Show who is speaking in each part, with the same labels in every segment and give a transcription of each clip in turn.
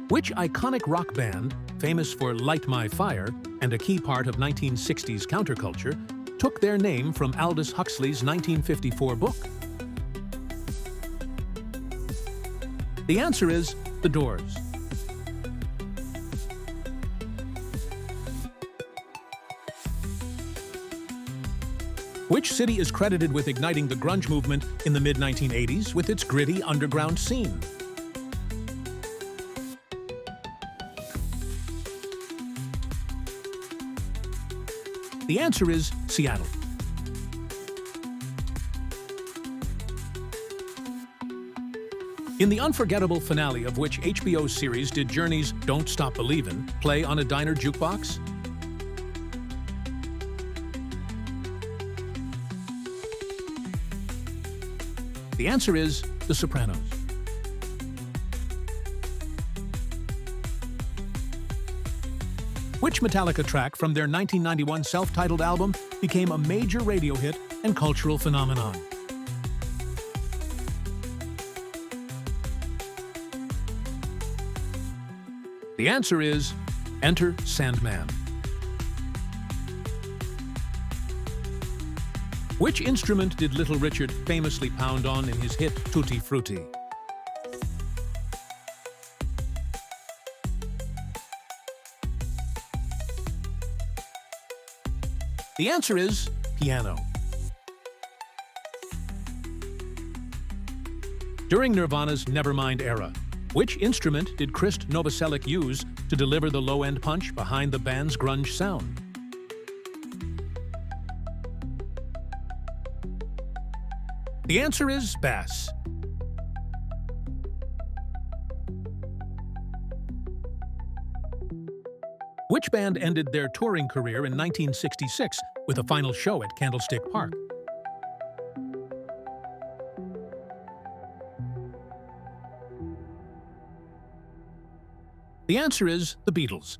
Speaker 1: Which iconic rock band, famous for Light My Fire and a key part of 1960s counterculture, took their name from Aldous Huxley's 1954 book? The answer is The Doors. Which city is credited with igniting the grunge movement in the mid-1980s with its gritty underground scene? The answer is Seattle. In the unforgettable finale of which HBO series did Journey's Don't Stop Believin' play on a diner jukebox? The answer is The Sopranos. Which Metallica track from their 1991 self-titled album became a major radio hit and cultural phenomenon? The answer is Enter Sandman. Which instrument did Little Richard famously pound on in his hit Tutti Frutti? The answer is piano. During Nirvana's Nevermind era, which instrument did Krist Novoselic use to deliver the low-end punch behind the band's grunge sound? The answer is bass. Which band ended their touring career in 1966 with a final show at Candlestick Park? The answer is the Beatles.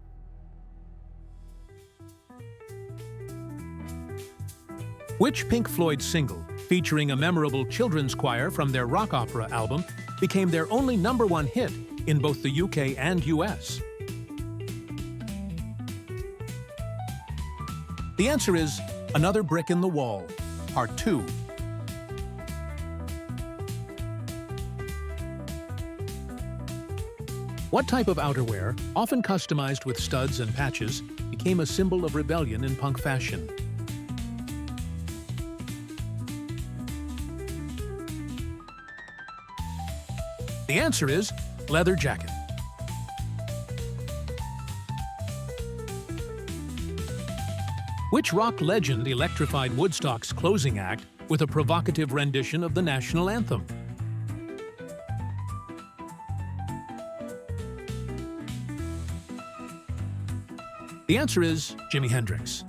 Speaker 1: Which Pink Floyd single, featuring a memorable children's choir from their rock opera album, became their only #1 hit in both the UK and US? The answer is Another Brick in the Wall, Part 2. What type of outerwear, often customized with studs and patches, became a symbol of rebellion in punk fashion? The answer is leather jacket. Which rock legend electrified Woodstock's closing act with a provocative rendition of the national anthem? The answer is Jimi Hendrix.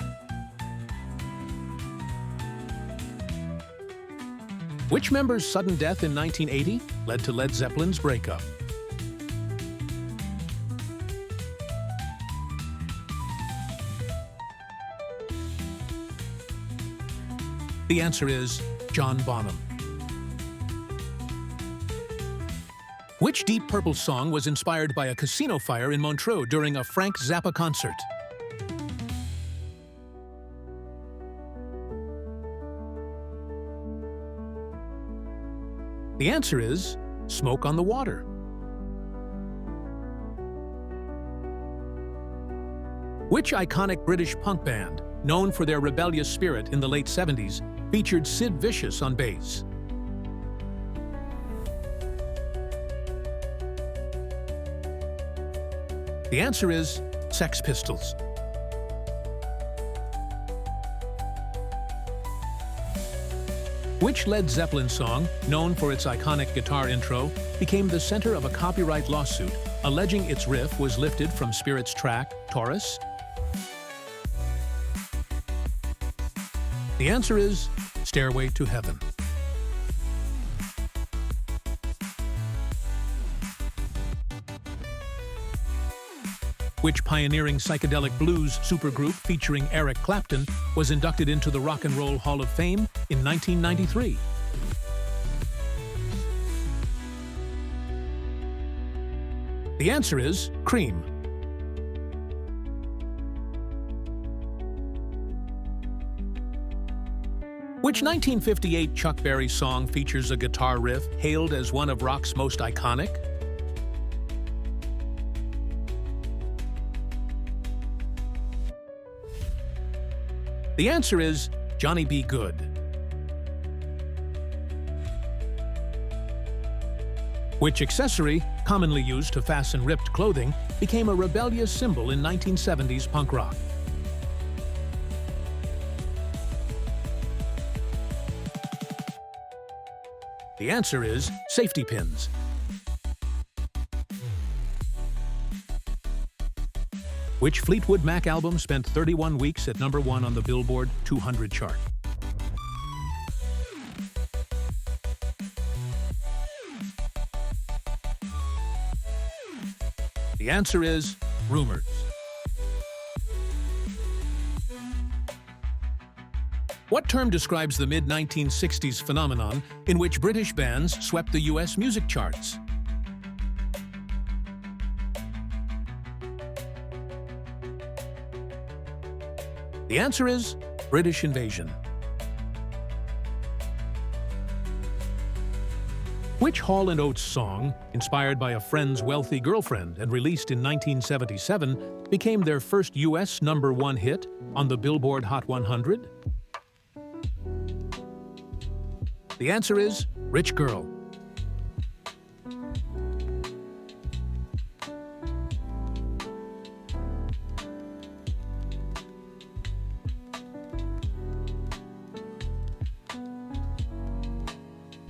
Speaker 1: Which member's sudden death in 1980 led to Led Zeppelin's breakup? The answer is John Bonham. Which Deep Purple song was inspired by a casino fire in Montreux during a Frank Zappa concert? The answer is Smoke on the Water. Which iconic British punk band, known for their rebellious spirit in the late 70s, featured Sid Vicious on bass? The answer is Sex Pistols. Which Led Zeppelin song, known for its iconic guitar intro, became the center of a copyright lawsuit, alleging its riff was lifted from Spirit's track, Taurus? The answer is Stairway to Heaven. Which pioneering psychedelic blues supergroup featuring Eric Clapton was inducted into the Rock and Roll Hall of Fame in 1993? The answer is Cream. Which 1958 Chuck Berry song features a guitar riff hailed as one of rock's most iconic? The answer is Johnny B. Good. Which accessory, commonly used to fasten ripped clothing, became a rebellious symbol in 1970s punk rock? The answer is safety pins. Which Fleetwood Mac album spent 31 weeks at #1 on the Billboard 200 chart? The answer is Rumors. What term describes the mid-1960s phenomenon in which British bands swept the US music charts? The answer is British Invasion. Which Hall & Oates song, inspired by a friend's wealthy girlfriend and released in 1977, became their first US #1 hit on the Billboard Hot 100? The answer is Rich Girl.